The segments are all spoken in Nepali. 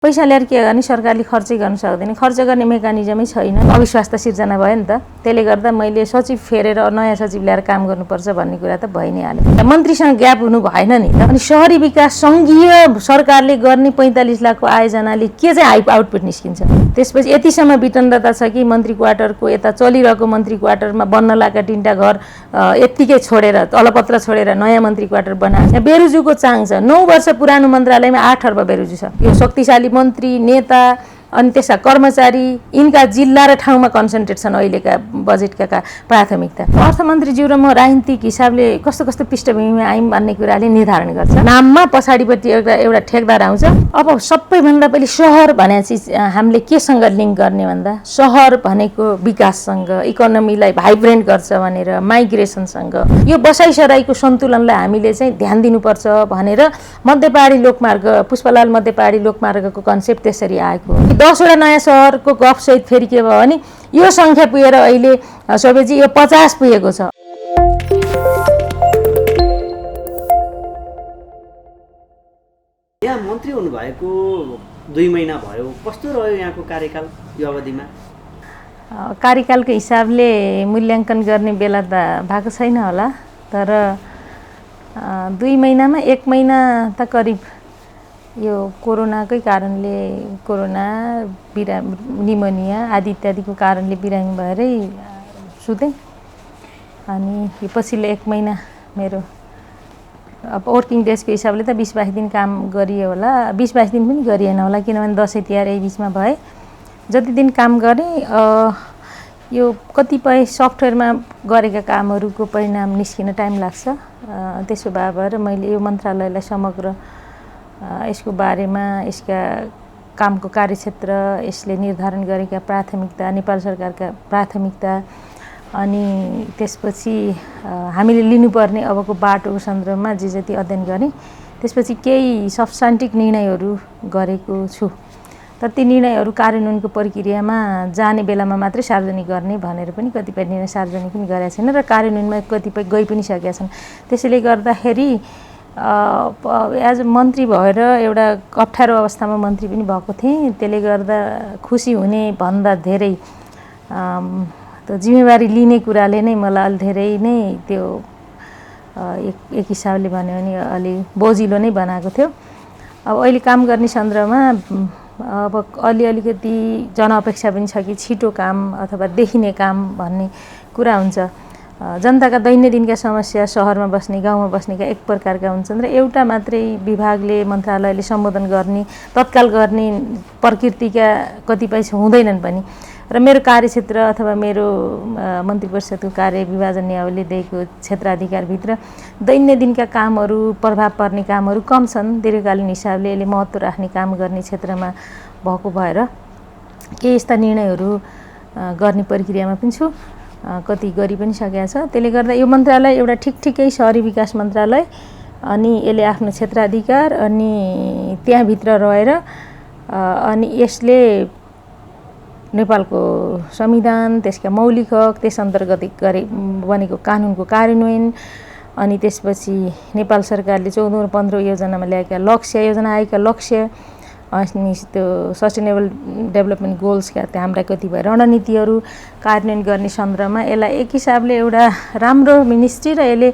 पैसा ल्याएर के गर्ने सरकारले खर्चै गर्न सक्दैन खर्च गर्ने मेकानिजमै छैन अविश्वास त सिर्जना भयो नि त त्यसले गर्दा मैले सचिव फेरेर नयाँ सचिव ल्याएर काम गर्नुपर्छ भन्ने कुरा त भइ नै हाल्यो मन्त्रीसँग ग्याप हुनु भएन नि त अनि शहरी विकास संघीय सरकारले गर्ने 45 लाखको आयोजनाले के चाहिँ आउटपुट निस्किन्छ त्यसपछि यतिसम्म विटन्डता छ कि मन्त्री क्वार्टरको यता चलिरहेको मन्त्री क्वार्टरमा बन्न लागेका तीनटा घर यत्तिकै छोडेर तलपत्र छोडेर नयाँ मन्त्री क्वार्टर बनाए बेरुजुको चाङ छ 9 वर्ष पुरानो मन्त्रालयमा 8 अर्ब बेरुजु छ यो शक्तिशाली मन्त्री नेता अनि त्यसका कर्मचारी यिनका जिल्ला र ठाउँमा कन्सन्ट्रेट छन् अहिलेका बजेटका प्राथमिकता अर्थमन्त्रीज्यू र म राजनीतिक हिसाबले कस्तो कस्तो पृष्ठभूमिमा आयौँ भन्ने कुराले निर्धारण गर्छ नाममा पछाडिपट्टि एउटा ठेकदार आउँछ अब सबैभन्दा पहिले सहर भने चाहिँ हामीले केसँग लिङ्क गर्ने भन्दा सहर भनेको विकाससँग इकोनोमीलाई भाइब्रेन्ट गर्छ भनेर माइग्रेसनसँग यो बसाइसराईको सन्तुलनलाई हामीले चाहिँ ध्यान दिनुपर्छ भनेर मध्यपहाडी लोकमार्ग पुष्पलाल मध्यपहाडी लोकमार्गको कन्सेप्ट त्यसरी आएको 10 वटा नयाँ सहरको गफ सहित फेरि के भयो भने यो संख्या पुगेर अहिले सबैजी यो 50 पुगेको छ। यहाँ मन्त्री हुनुभएको 2 महिना भयो कस्तो रह्यो यहाँको कार्यकाल यो अवधिमा कार्यकालको हिसाबले मूल्याङ्कन गर्ने बेला त भएको छैन होला तर 2 महिनामा 1 महिना त करिब यो कोरोनाकै कारणले कोरोना निमोनिया आदि इत्यादिको कारणले बिरामी भएरै सुतेँ अनि यो पछिल्लो 1 महिना मेरो अब वर्किङ डेजको हिसाबले त 20-22 दिन काम गरियो होला 20-22 दिन पनि गरिएन होला किनभने दसैँ तिहार यही बिचमा भए जति दिन काम गरेँ यो कतिपय सफ्टवेयरमा गरेका कामहरूको परिणाम निस्किन टाइम लाग्छ त्यसो भएर मैले यो मन्त्रालयलाई समग्र यसको बारेमा यसका कामको कार्यक्षेत्र यसले निर्धारण गरेका प्राथमिकता नेपाल सरकारका प्राथमिकता अनि त्यसपछि हामीले लिनुपर्ने अबको बाटोको सन्दर्भमा जे जति अध्ययन गरेँ त्यसपछि केही सब्स्टान्टिभ निर्णयहरू गरेको छु तर ती निर्णयहरू कार्यान्वयनको प्रक्रियामा जाने बेलामा मात्रै सार्वजनिक गर्ने भनेर पनि कतिपय निर्णय सार्वजनिक पनि गरेका छैन र कार्यान्वयनमा कतिपय गइ पनि सकेका छन् त्यसैले गर्दाखेरि एज मन्त्री भएर एउटा अप्ठ्यारो अवस्थामा मन्त्री पनि भएको थिएँ त्यसले गर्दा खुसी हुने भन्दा धेरै त्यो जिम्मेवारी लिने कुराले नै मलाई अलि धेरै नै त्यो एक हिसाबले भन्यो भने अलि बोजिलो नै बनाएको थियो अब अहिले काम गर्ने सन्दर्भमा अब अलिकति जनअपेक्षा पनि छ कि छिटो काम अथवा देखिने काम भन्ने कुरा हुन्छ जनताका दैनन्दिनका समस्या सहरमा बस्ने गाउँमा बस्नेका एक प्रकारका हुन्छन् र एउटा मात्रै विभागले मन्त्रालयले सम्बोधन गर्ने तत्काल गर्ने प्रकृतिका कतिपय हुँदैनन् पनि र मेरो कार्यक्षेत्र अथवा मेरो मन्त्री परिषदको कार्य विभाजन नियमले दिएको क्षेत्राधिकारभित्र दैनन्दिनका कामहरू प्रभाव पर्ने कामहरू कम छन् दीर्घकालीन हिसाबले यसले महत्त्व राख्ने काम गर्ने क्षेत्रमा भएको भएर केही यस्ता निर्णयहरू गर्ने प्रक्रियामा पनि छु कति गरि पनि सकेको छ त्यसले गर्दा यो मन्त्रालय एउटा ठिकै शहरी विकास मन्त्रालय अनि यसले आफ्नो क्षेत्राधिकार अनि त्यहाँभित्र रहेर अनि यसले नेपालको संविधान त्यसका मौलिक हक त्यस अन्तर्गत बनेको कानुनको कार्यान्वयन अनि त्यसपछि नेपाल सरकारले 14 र 15 योजनामा ल्याएका लक्ष्य योजना आएका लक्ष्य अनि त्यो सस्टेनेबल डेभलपमेन्ट गोल्सका हाम्रा कतिपय रणनीतिहरू कार्यान्वयन गर्ने सन्दर्भमा यसलाई एक हिसाबले एउटा राम्रो मिनिस्ट्री र यसले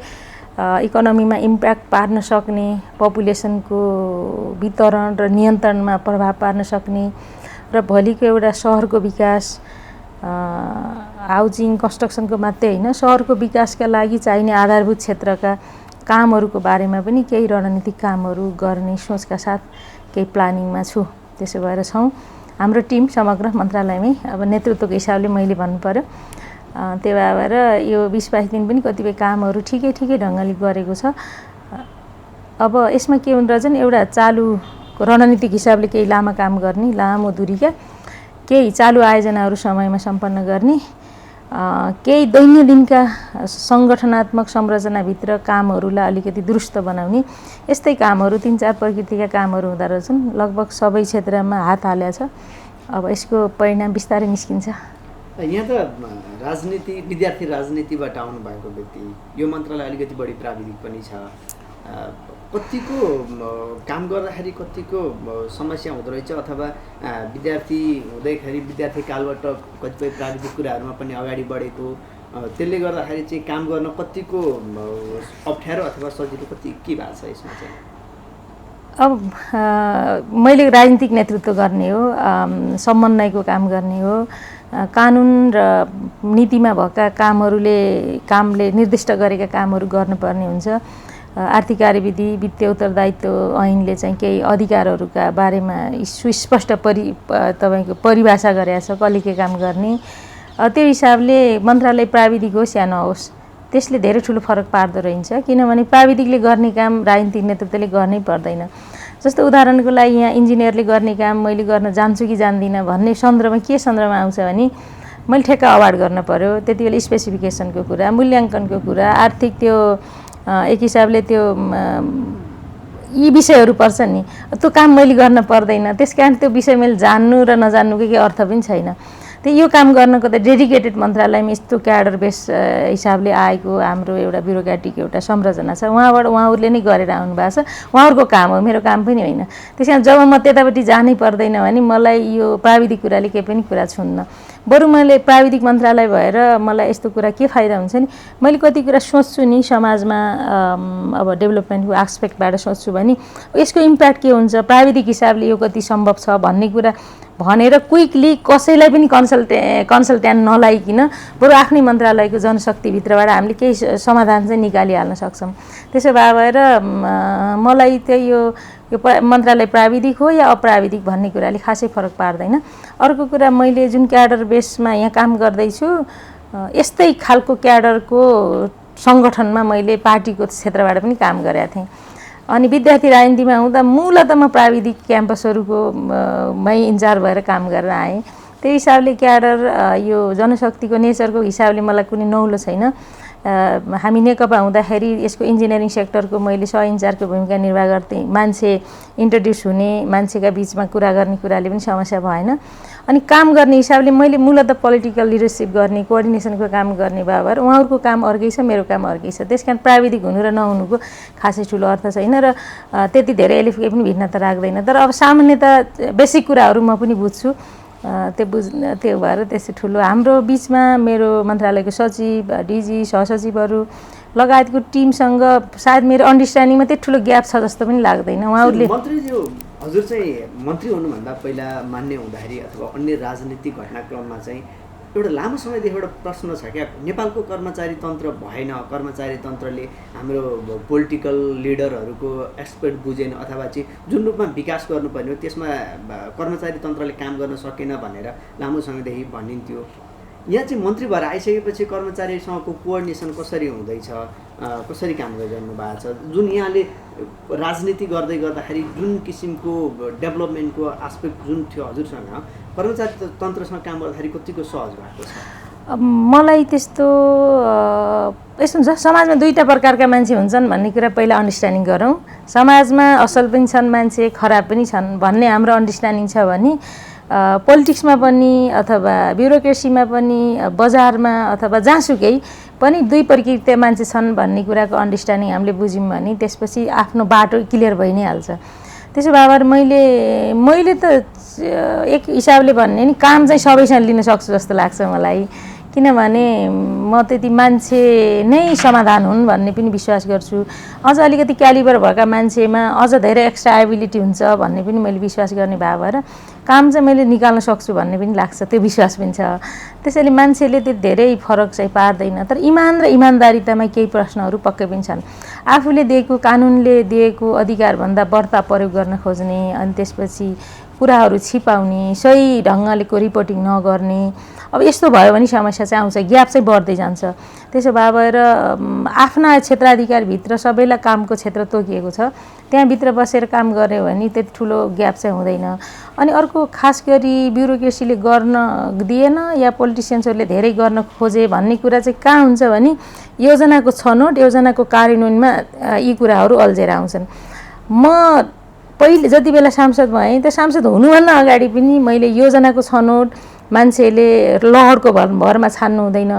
इकोनोमीमा इम्प्याक्ट पार्न सक्ने पपुलेसनको वितरण र नियन्त्रणमा प्रभाव पार्न सक्ने र भोलिको एउटा सहरको विकास हाउसिङ कन्स्ट्रक्सनको मात्रै होइन सहरको विकासका लागि चाहिने आधारभूत क्षेत्रका कामहरूको बारेमा पनि केही रणनीतिक कामहरू गर्ने सोचका साथ केही प्लानिङमा छु त्यसो भएर छौँ हाम्रो टिम समग्र मन्त्रालयमै अब नेतृत्वको हिसाबले मैले भन्नु पर्यो त्यही भएर यो 20-22 दिन पनि कतिपय कामहरू ठिकै ढङ्गले गरेको छ अब यसमा के हुँदो रहेछ एउटा चालु रणनीतिक हिसाबले केही लामो काम गर्ने लामो दूरीका केही चालु आयोजनाहरू समयमा सम्पन्न गर्ने केही दैनन्दिनका सङ्गठनात्मक संरचनाभित्र कामहरूलाई अलिकति दुरुस्त बनाउने यस्तै कामहरू 3-4 प्रकृतिका कामहरू हुँदो रहेछन् लगभग सबै क्षेत्रमा हात हालेको छ अब यसको परिणाम बिस्तारै निस्किन्छ। यहाँ त राजनीति विद्यार्थी राजनीतिबाट आउनुभएको व्यक्ति यो मन्त्रालय अलिकति बढी प्राविधिक पनि छ कतिको काम गर्दाखेरि कतिको समस्या हुँदो रहेछ अथवा विद्यार्थी हुँदैखेरि विद्यार्थी कालबाट कतिपय प्राविधिक कुराहरूमा पनि अगाडि बढेको त्यसले गर्दाखेरि चाहिँ काम गर्न कतिको अप्ठ्यारो अथवा सजिलो कति के भएको छ यसमा चाहिँ? अब मैले राजनीतिक नेतृत्व गर्ने हो, समन्वयको काम गर्ने हो, कानुन र नीतिमा भएका कामले निर्दिष्ट गरेका कामहरू गर्नुपर्ने हुन्छ। आर्थिक कार्यविधि वित्तीय उत्तरदायित्व ऐनले चाहिँ केही अधिकारहरूका बारेमा सुस्पष्ट तपाईँको परिभाषा गरेको छ कसले के काम गर्ने। त्यो हिसाबले मन्त्रालय प्राविधिक होस् या नहोस् त्यसले धेरै ठुलो फरक पार्दो रहेछ, किनभने प्राविधिकले गर्ने काम राजनीतिक नेतृत्वले गर्नै पर्दैन। जस्तो उदाहरणको लागि यहाँ इन्जिनियरले गर्ने काम मैले गर्न जान्छु कि जान्दिनँ भन्ने सन्दर्भमा के सन्दर्भमा आउँछ भने मैले ठेक्का अवार्ड गर्न पर्यो, त्यति बेला स्पेसिफिकेसनको कुरा, मूल्याङ्कनको कुरा, आर्थिक त्यो एक हिसाबले त्यो यी विषयहरू पर्छ नि, त्यो काम मैले गर्न पर्दैन। त्यस कारण त्यो विषय मैले जान्नु र नजान्नुको केही अर्थ पनि छैन। यो काम गर्नको त डेडिकेटेड मन्त्रालयमा यस्तो क्याडर बेस हिसाबले आएको हाम्रो एउटा ब्युरोक्रेटिक एउटा संरचना छ, उहाँहरूले नै गरेर आउनुभएको छ, उहाँहरूको काम हो, मेरो काम पनि होइन। त्यस कारण जब म त्यतापट्टि जानै पर्दैन भने मलाई यो प्राविधिक कुराले केही पनि कुरा छुन्न। बरु मैले प्राविधिक मन्त्रालय भएर मलाई यस्तो कुरा के फाइदा हुन्छ नि, मैले कति कुरा सोच्छु नि समाजमा, अब डेभलपमेन्टको एस्पेक्टबाट सोच्छु भने यसको इम्प्याक्ट के हुन्छ, प्राविधिक हिसाबले यो कति सम्भव छ भन्ने कुरा भनेर क्विकली कसैलाई पनि कन्सल्ट्यान्ट नलाइकन बरु आफ्नै मन्त्रालयको जनशक्तिभित्रबाट हामीले केही समाधान चाहिँ निकालिहाल्न सक्छौँ। त्यसो भएर मलाई चाहिँ यो मन्त्रालय प्राविधिक हो या अप्राविधिक भन्ने कुराले खासै फरक पार्दैन। अर्को कुरा, मैले जुन क्याडर बेसमा यहाँ काम गर्दैछु यस्तै खालको क्याडरको सङ्गठनमा मैले पार्टीको क्षेत्रबाट पनि काम गरेका थिएँ। अनि विद्यार्थी राजनीतिमा हुँदा मूलत म प्राविधिक क्याम्पसहरूको मै इन्चार्ज भएर काम गरेर आएँ। त्यही हिसाबले क्याडर यो जनशक्तिको नेचरको हिसाबले मलाई कुनै नौलो छैन। हामी नेकपा हुँदाखेरि यसको इन्जिनियरिङ सेक्टरको मैले सह इन्चार्जको भूमिका निर्वाह गर्थेँ। मान्छे इन्ट्रोड्युस हुने, मान्छेका बिचमा कुरा गर्ने कुराले पनि समस्या भएन। अनि काम गर्ने हिसाबले मैले मूलत पोलिटिकल लिडरसिप गर्ने, कोअर्डिनेसनको काम गर्ने भएर उहाँहरूको काम अर्कै छ, मेरो काम अर्कै छ। त्यस कारण प्राविधिक हुनु र नहुनुको खासै ठुलो अर्थ छैन र त्यति धेरै यसले केही पनि भिन्नता राख्दैन। तर अब सामान्यतः बेसिक कुराहरू म पनि बुझ्छु, त्यो भएर त्यस्तो ठुलो हाम्रो बिचमा मेरो मन्त्रालयको सचिव, डिजी, सहसचिवहरू लगायतको टिमसँग सायद मेरो अन्डरस्ट्यान्डिङमा त्यति ठुलो ग्याप छ जस्तो पनि लाग्दैन। उहाँहरूले मन्त्रीज्यू, हजुर चाहिँ मन्त्री हुनुभन्दा पहिला मान्य हुँदाखेरि अथवा अन्य राजनीतिक घटनाक्रममा चाहिँ एउटा लामो समयदेखि एउटा प्रश्न छ क्या, नेपालको कर्मचारी तन्त्र भएन, कर्मचारी तन्त्रले हाम्रो पोलिटिकल लिडरहरूको एक्सपर्ट बुझेन अथवा चाहिँ जुन रूपमा विकास गर्नुपर्ने हो त्यसमा कर्मचारी तन्त्रले काम गर्न सकेन भनेर लामो समयदेखि भनिन्थ्यो। यहाँ चाहिँ मन्त्री भएर आइसकेपछि कर्मचारीसँगको कोअर्डिनेसन कसरी हुँदैछ, कसरी काम गरिरहनु भएको छ, जुन यहाँले राजनीति गर्दै गर्दाखेरि जुन किसिमको डेभलपमेन्टको एस्पेक्ट जुन थियो हजुरसँग, कर्मचारी तन्त्रसँग काम गर्दाखेरि कतिको सहज भएको छ? मलाई त्यस्तो यस्तो हुन्छ, समाजमा दुईवटा प्रकारका मान्छे हुन्छन् भन्ने कुरा पहिला अन्डरस्ट्यान्डिङ गरौँ। समाजमा असल पनि छन् मान्छे, खराब पनि छन् भन्ने हाम्रो अन्डरस्ट्यान्डिङ छ भने पोलिटिक्समा पनि अथवा ब्युरोक्रेसीमा पनि, बजारमा अथवा जहाँसुकै पनि दुई प्रकृतिका मान्छे छन् भन्ने कुराको अन्डरस्ट्यान्डिङ हामीले बुझ्यौँ भने त्यसपछि आफ्नो बाटो क्लियर भइ नै हाल्छ। त्यसो भएर मैले त एक हिसाबले भन्ने नि काम चाहिँ सबैसँग लिन सक्छु जस्तो लाग्छ मलाई, किनभने म त्यति मान्छे नै समाधान हुन् भन्ने पनि विश्वास गर्छु। अझ अलिकति क्यालिबर भएका मान्छेमा अझ धेरै एक्स्ट्रा एबिलिटी हुन्छ भन्ने पनि मैले विश्वास गर्ने भएर काम चाहिँ मैले निकाल्न सक्छु भन्ने पनि लाग्छ, त्यो विश्वास पनि छ। त्यसैले मान्छेले त्यो धेरै फरक चाहिँ पार्दैन। तर इमान र इमान्दारितामा केही प्रश्नहरू पक्कै पनि छन्। आफूले दिएको, कानुनले दिएको अधिकारभन्दा बढ्ता प्रयोग गर्न खोज्ने, अनि त्यसपछि कुराहरू छिपाउने, सही ढङ्गलेको रिपोर्टिङ नगर्ने, अब यस्तो भयो भने समस्या चाहिँ आउँछ, ग्याप चाहिँ बढ्दै जान्छ। त्यसो भएर आफ्ना क्षेत्राधिकारभित्र सबैलाई कामको क्षेत्र तोकिएको छ, त्यहाँभित्र बसेर काम गऱ्यो भने त्यति ठुलो ग्याप चाहिँ हुँदैन। अनि अर्को, खास गरी ब्युरोक्रेसीले गर्न दिएन या पोलिटिसियन्सहरूले धेरै गर्न खोजे भन्ने कुरा चाहिँ कहाँ हुन्छ भने योजनाको छनौट, योजनाको कार्यान्वयनमा यी कुराहरू अल्झेर आउँछन्। म पहिले जति बेला सांसद भएँ त्यो सांसद हुनुभन्दा अगाडि पनि मैले योजनाको छनौट मान्छेले लहरको भरमा छान्नु हुँदैन,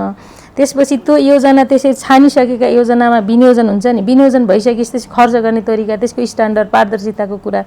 त्यसपछि त्यो योजना त्यसै छानिसकेका योजनामा विनियोजन हुन्छ नि, विनियोजन भइसकेपछि त्यसपछि खर्च गर्ने तरिका, त्यसको स्ट्यान्डर्ड, पारदर्शिताको कुरा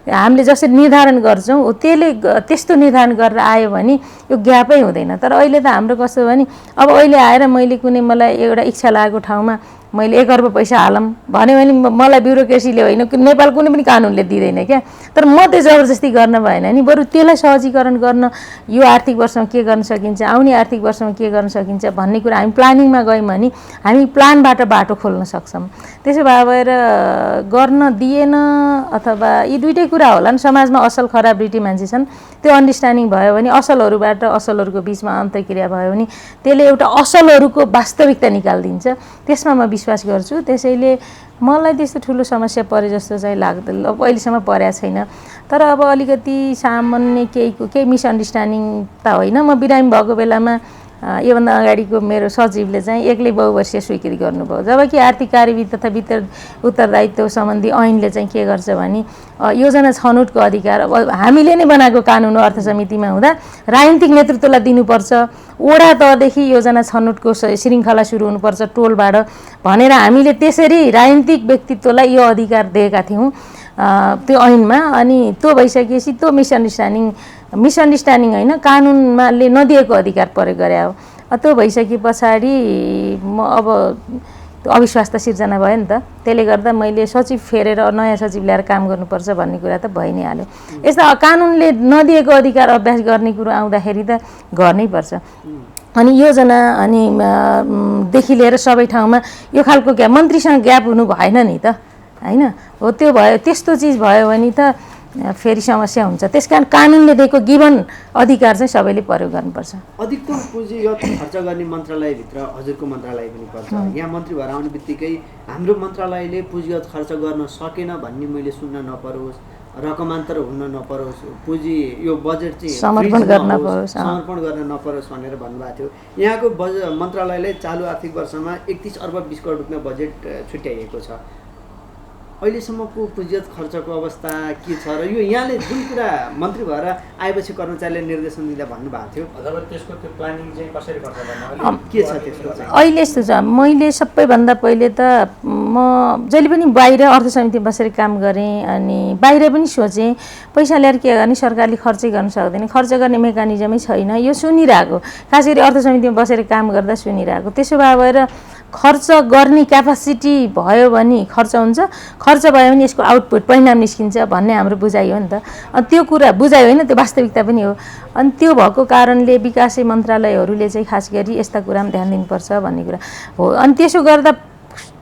हामीले जसरी निर्धारण गर्छौँ त्यसले त्यस्तो निर्धारण गरेर आयो भने यो ग्यापै हुँदैन। तर अहिले त हाम्रो कस्तो भने अब अहिले आएर मैले कुनै मलाई एउटा इच्छा लागेको ठाउँमा मैले 1 अर्ब पैसा हालौँ भन्यो भने मलाई ब्युरोक्रेसीले होइन, नेपाल कुनै पनि कानुनले दिँदैन क्या। तर म त्यो जबरजस्ती गर्न भएन नि, बरु त्यसलाई सहजीकरण गर्न यो आर्थिक वर्षमा के गर्न सकिन्छ, आउने आर्थिक वर्षमा के गर्न सकिन्छ भन्ने कुरा हामी प्लानिङमा गयौँ भने हामी प्लानबाट बाटो खोल्न सक्छौँ। त्यसो भएर गर्न दिएन अथवा यी दुइटै कुरा होला नि, समाजमा असल खराब दुइटै मान्छे छन्, त्यो अन्डरस्ट्यान्डिङ भयो भने असलहरूबाट असलहरूको बिचमा अन्तर्क्रिया भयो भने त्यसले एउटा असलहरूको वास्तविकता निकालिदिन्छ, त्यसमा म विश्वास गर्छु। त्यसैले मलाई त्यस्तो ठुलो समस्या परे जस्तो चाहिँ लाग्दैन, अब अहिलेसम्म परेको छैन। तर अब अलिकति सामान्य केही मिसअन्डरस्ट्यान्डिङ त होइन। म बिरामी भएको बेलामा योभन्दा अगाडिको मेरो सचिवले चाहिँ एक्लै बहुवर्षीय स्वीकृति गर्नुभयो, जबकि आर्थिक कार्यविधि तथा वित्त उत्तरदायित्व सम्बन्धी ऐनले चाहिँ के गर्छ भने योजना छनौटको अधिकार अब हामीले नै बनाएको कानुन हो। अर्थ समितिमा हुँदा राजनीतिक नेतृत्वलाई दिनुपर्छ, वडा तहदेखि योजना छनौटको श्रृङ्खला सुरु हुनुपर्छ टोलबाट भनेर हामीले त्यसरी राजनीतिक व्यक्तित्वलाई यो अधिकार दिएका थियौँ त्यो ऐनमा। अनि त्यो भइसकेपछि त्यो मिसअन्डरस्ट्यान्डिङ होइन, कानुनमाले नदिएको अधिकार प्रयोग गरे हो। त्यो भइसके पछाडि म अब त्यो अविश्वास त सिर्जना भयो नि त, त्यसले गर्दा मैले सचिव फेरेर नयाँ सचिव ल्याएर काम गर्नुपर्छ भन्ने कुरा त भइ नै हाल्यो। यस्ता कानुनले नदिएको अधिकार अभ्यास गर्ने कुरो आउँदाखेरि त गर्नैपर्छ। अनि योजना अनि देखि लिएर सबै ठाउँमा यो खालको ग्याप मन्त्रीसँग ग्याप हुनु भएन नि त, होइन हो। त्यो भयो, त्यस्तो चिज भयो भने त फेरि समस्या हुन्छ। त्यसकारण कानुनले दिएको गिभन अधिकार चाहिँ सबैले प्रयोग गर्नुपर्छ। अधिकतम पुँजीगत खर्च गर्ने मन्त्रालयभित्र हजुरको मन्त्रालय पनि पर्छ। यहाँ मन्त्री भएर आउने बित्तिकै हाम्रो मन्त्रालयले पुँजीगत खर्च गर्न सकेन भन्ने मैले सुन्न नपरोस्, रकमान्तर हुन नपरोस्, पुँजी यो बजेट चाहिँ समर्पण गर्न नपरोस् भनेर भन्नुभएको थियो। यहाँको मन्त्रालयले चालु आर्थिक वर्षमा 31 अर्ब 20 करोड रुपियाँ बजेट छुट्याइएको छ। अहिलेसम्मको पुँजीगत खर्चको अवस्था के छ र यो यहाँले जुन कुरा मन्त्री भएर आएपछि कर्मचारीले निर्देशन दिँदा भन्नुभएको थियो, अथवा त्यसको त्यो प्लानिङ चाहिँ कसरी गर्छ भन्ने के छ त्यसको चाहिँ? अहिले यस्तो छ, मैले सबैभन्दा पहिले त म जहिले पनि बाहिर अर्थ समिति बसेर काम गरेँ, अनि बाहिर पनि सोचेँ पैसा ल्याएर के गर्ने, सरकारले खर्चै गर्न सक्दैन, खर्च गर्ने मेकानिजमै छैन, यो सुनिरहेको, खास गरी अर्थ समितिमा बसेर काम गर्दा सुनिरहेको। त्यसो भएर खर्च गर्ने क्यापासिटी भयो भने खर्च हुन्छ, खर्च भयो भने यसको आउटपुट परिणाम निस्किन्छ भन्ने हाम्रो बुझाइ हो नि त। अनि त्यो कुरा बुझाइ होइन, त्यो वास्तविकता पनि हो। अनि त्यो भएको कारणले विकासे मन्त्रालयहरूले चाहिँ खास गरी यस्ता कुरामा ध्यान दिनुपर्छ भन्ने कुरा हो। अनि त्यसो गर्दा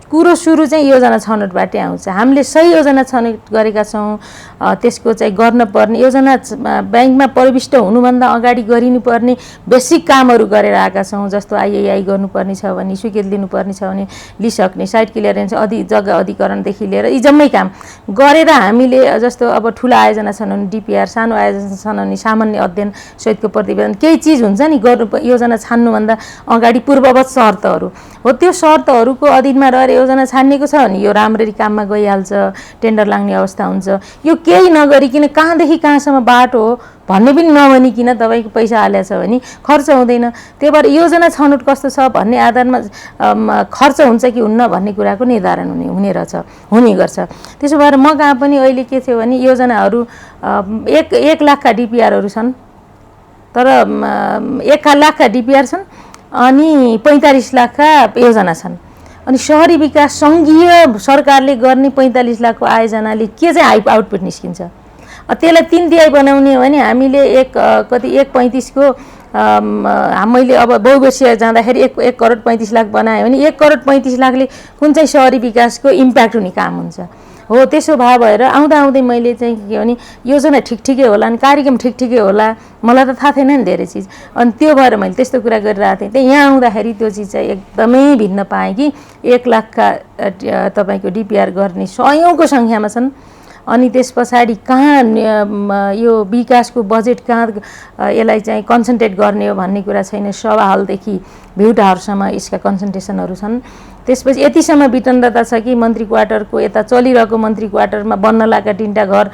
कुरो सुरु चाहिँ योजना छनौटबाटै आउँछ। हामीले सही योजना छनौट गरेका छौँ, त्यसको चाहिँ गर्नुपर्ने योजना ब्याङ्कमा प्रविष्ट हुनुभन्दा अगाडि गरिनुपर्ने बेसिक कामहरू गरेर आएका छौँ। जस्तो आइएआई गर्नुपर्ने छ भने, स्वीकृति लिनुपर्ने छ भने लिइसक्ने, साइट क्लियरेन्स जग्गा अधिकरणदेखि लिएर यी जम्मै काम गरेर हामीले जस्तो अब ठुला आयोजना छन् भने डिपिआर, सानो आयोजना छन् भने सामान्य अध्ययन सहितको प्रतिवेदन, केही चिज हुन्छ नि गर्नु योजना छान्नुभन्दा अगाडि पूर्ववत शर्तहरू हो। त्यो शर्तहरूको अधीनमा रहेर योजना छानिएको छ भने यो राम्ररी काममा गइहाल्छ, टेन्डर लाग्ने अवस्था हुन्छ। यो केही नगरिकन कहाँदेखि कहाँसम्म बाटो हो भन्ने पनि नभनिकन तपाईँको पैसा हालेको छ भने खर्च हुँदैन। त्यही भएर योजना छनौट कस्तो छ भन्ने आधारमा खर्च हुन्छ कि हुन्न भन्ने कुराको निर्धारण हुने गर्छ। त्यसो भएर म कहाँ पनि अहिले के थियो भने योजनाहरू 1 लाखका डिपिआरहरू छन्, तर 1 लाखका डिपिआर छन् अनि 45 लाखका योजना छन्। अनि शहरी विकास सङ्घीय सरकारले गर्ने 45 लाखको आयोजनाले के चाहिँ आउटपुट निस्किन्छ, त्यसलाई 3 तिहाई बनाउने हो भने हामीले 1.35 को मैले अब बहुवर्षीय जाँदाखेरि 1 करोड 35 लाख बनायो भने 1 करोड 35 लाखले कुन चाहिँ शहरी विकासको इम्प्याक्ट हुने काम हुन्छ हो। त्यसो भएर आउँदै मैले चाहिँ के भने योजना ठिकै होला, अनि कार्यक्रम ठिकै होला, मलाई त थाहा थिएन नि धेरै चिज। अनि त्यो भएर मैले त्यस्तो कुरा गरिरहेको थिएँ। त्यही यहाँ आउँदाखेरि त्यो चिज चाहिँ एकदमै भिन्न पाएँ कि 1 लाखका तपाईँको डिपिआर गर्ने सयौँको सङ्ख्यामा छन्। अनि त्यस पछाडि कहाँ यो विकासको बजेट कहाँ यसलाई चाहिँ कन्सन्ट्रेट गर्ने हो भन्ने कुरा छैन। सभा हलदेखि भ्यू टावरसम्म यसका कन्सन्ट्रेसनहरू छन्। त्यसपछि यतिसम्म विटन्डता छ कि मन्त्री क्वार्टरको यता चलिरहेको मन्त्री क्वार्टरमा बन्न लागेका 3टा घर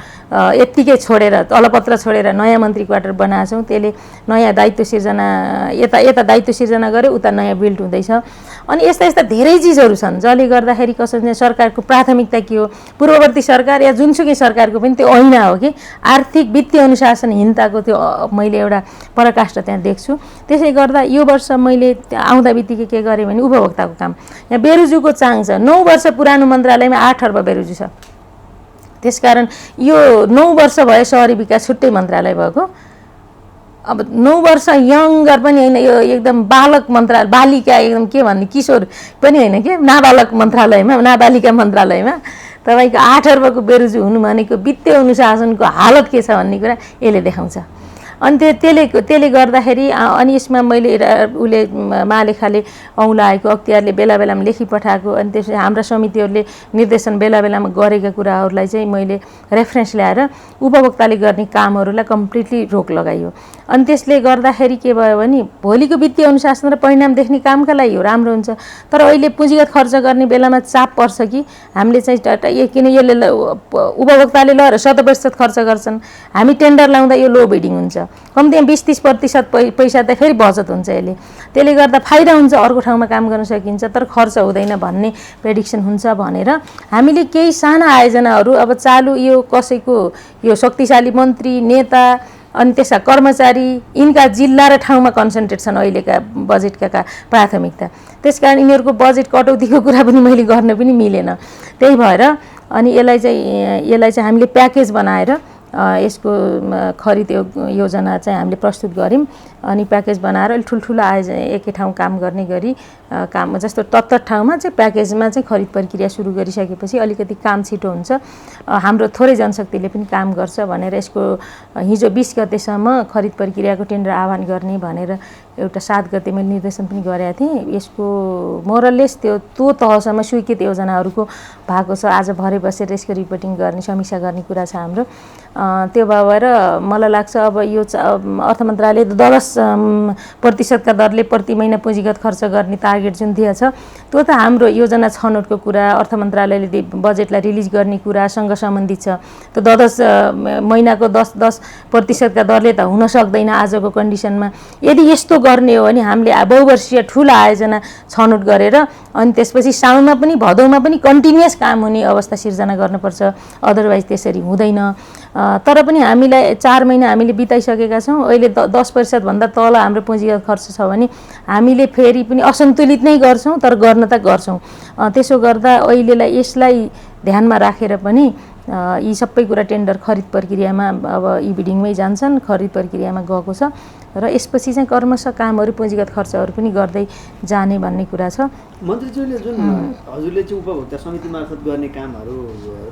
यत्तिकै छोडेर अलपत्र छोडेर नयाँ मन्त्री क्वार्टर बनाएको छौँ। त्यसले नयाँ दायित्व सिर्जना यता दायित्व सिर्जना गर्यो, उता नयाँ बिल्ड हुँदैछ। अनि यस्ता यस्ता धेरै चिजहरू छन् जसले गर्दाखेरि कसरी सरकारको प्राथमिकता के हो। पूर्ववर्ती सरकार या जुनसुकै सरकारको पनि त्यो ऐना हो कि आर्थिक वित्तीय अनुशासनहीनताको त्यो मैले एउटा पराकाष्ठ त्यहाँ देख्छु। त्यसै गर्दा यो वर्ष मैले आउँदा बित्तिकै के गरेँ भने उपभोक्ताको काम, यहाँ बेरुजुको चाङ छ। 9 वर्ष पुरानो मन्त्रालयमा 8 अर्ब बेरुजु छ। त्यसकारण यो 9 वर्ष भयो शहरी विकास छुट्टै मन्त्रालय भएको। अब 9 वर्ष यङ्गर पनि होइन, यो एकदम बालक मन्त्रालय, बालिका एकदम के भन्ने किशोर पनि होइन कि नाबालक मन्त्रालयमा, नाबालिका मन्त्रालयमा तपाईँको 8 अर्बको बेरुजु हुनु भनेको वित्तीय अनुशासनको हालत के छ भन्ने कुरा यसले देखाउँछ। अनि त्यसले गर्दाखेरि अनि यसमा मैले उसले महालेखाले औँलाएको अख्तियारले बेला बेलामा लेखी पठाएको अनि त्यसपछि हाम्रा समितिहरूले निर्देशन बेला बेलामा गरेका कुराहरूलाई चाहिँ मैले रेफरेन्स ल्याएर उपभोक्ताले गर्ने कामहरूलाई कम्प्लिटली रोक लगाइयो। अनि त्यसले गर्दाखेरि के भयो भने भोलिको वित्तीय अनुशासन र परिणाम देख्ने कामका लागि हो, राम्रो हुन्छ। तर अहिले पुँजीगत खर्च गर्ने बेलामा चाप पर्छ कि हामीले चाहिँ किन यसले उपभोक्ताले ल 100% खर्च गर्छन्, हामी टेन्डर लाउँदा यो लो बिडिङ हुन्छ, कम्तीमा 20-30% पैसा त फेरि बचत हुन्छ यसले। त्यसले गर्दा फाइदा हुन्छ, अर्को ठाउँमा काम गर्न सकिन्छ, तर खर्च हुँदैन भन्ने प्रेडिक्सन हुन्छ भनेर हामीले केही साना आयोजनाहरू अब चालु यो कसैको यो शक्तिशाली मन्त्री नेता अनि त्यसका कर्मचारी यिनका जिल्ला र ठाउँमा कन्सन्ट्रेट छन् अहिलेका बजेटका प्राथमिकता। त्यसकारण यिनीहरूको बजेट कटौतीको कुरा पनि मैले गर्न पनि मिलेन। त्यही भएर अनि यसलाई चाहिँ हामीले प्याकेज बनाएर यसको खरिद योजना चाहिँ हामीले प्रस्तुत गऱ्यौँ। अनि प्याकेज बनाएर अहिले ठुल्ठुलो आयोजना एकै ठाउँ काम गर्ने गरी काम जस्तो तत्तर ठाउँमा चाहिँ प्याकेजमा चाहिँ खरिद प्रक्रिया सुरु गरिसकेपछि अलिकति काम छिटो हुन्छ, हाम्रो थोरै जनशक्तिले पनि काम गर्छ भनेर यसको हिजो 20 गतेसम्म खरिद प्रक्रियाको टेन्डर आह्वान गर्ने भनेर एउटा 7 गते मैले निर्देशन पनि गरेका थिएँ। यसको मोरलेस त्यो तहसम्म स्वीकृत योजनाहरूको भएको छ। आज भरे बसेर यसको रिपोर्टिङ गर्ने समीक्षा गर्ने कुरा छ हाम्रो। त्यो भएर मलाई लाग्छ अब यो अर्थ मन्त्रालयले 10% दरले प्रति महिना पुँजीगत खर्च गर्ने टार्गेट जुन दिएछ त्यो त हाम्रो योजना छनौटको कुरा, अर्थ मन्त्रालयले बजेटलाई रिलिज गर्ने कुरासँग सम्बन्धित छ। त्यो 10 महिनाको 10% दरले त हुन सक्दैन आजको कन्डिसनमा। यदि यस्तो गर्ने हो भने हामीले बहुवर्षीय ठुलो आयोजना छनौट गरेर अनि त्यसपछि साउनमा पनि भदौमा पनि कन्टिन्युअस काम हुने अवस्था सिर्जना गर्नुपर्छ, अदरवाइज त्यसरी हुँदैन। तर पनि हामीलाई 4 महिना हामीले बिताइसकेका छौँ। अहिले 10% भन्दा तल हाम्रो पुँजीगत खर्च छ भने हामीले फेरि पनि असन्तुलित नै गर्छौँ, तर गर्न त गर्छौँ। त्यसो गर्दा अहिलेलाई यसलाई ध्यानमा राखेर पनि यी सबै कुरा टेन्डर खरिद प्रक्रियामा अब ई बिडिङमै जान्छन्, खरिद प्रक्रियामा गएको छ र यसपछि चाहिँ कर्मश कामहरू पुँजीगत खर्चहरू पनि गर्दै जाने भन्ने कुरा छ। मन्त्रीज्यूले जुन हजुरले चाहिँ उपभोक्ता समिति मार्फत गर्ने कामहरू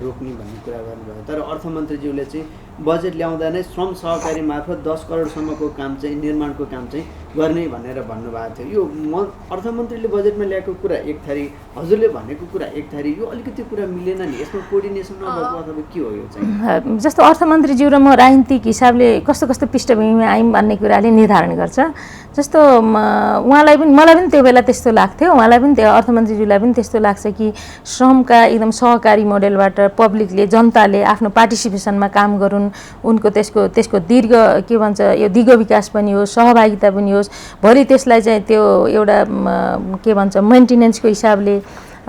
रोक्ने भन्ने कुरा गर्नुभयो, तर अर्थमन्त्रीज्यूले चाहिँ बजेट ल्याउँदा नै श्रम सहकारी मार्फत 10 करोडसम्मको काम चाहिँ निर्माणको काम चाहिँ गर्ने भनेर भन्नुभएको थियो। यो अर्थमन्त्रीले बजेटमा ल्याएको कुरा एक थरी, हजुरले भनेको कुरा एक थरी, यो अलिकति कुरा मिलेन नि, यसमा कोर्डिनेसन नभएको अथवा के हो यो चाहिँ? जस्तो अर्थमन्त्रीज्यू र म राजनीतिक हिसाबले कस्तो कस्तो पृष्ठभूमिमा आयौँ भन्ने कुराले निर्धारण गर्छ। जस्तो उहाँलाई पनि मलाई पनि त्यो बेला त्यस्तो लाग्थ्यो, उहाँलाई पनि त्यो अर्थमन्त्रीज्यूलाई पनि त्यस्तो लाग्छ कि श्रमका एकदम सहकारी मोडेलबाट पब्लिकले जनताले आफ्नो पार्टिसिपेसनमा काम गरून्, उनको त्यसको दीर्घ के भन्छ यो दिगो विकास पनि होस्, सहभागिता पनि होस्, भोलि त्यसलाई चाहिँ त्यो एउटा के भन्छ मेन्टेनेन्सको हिसाबले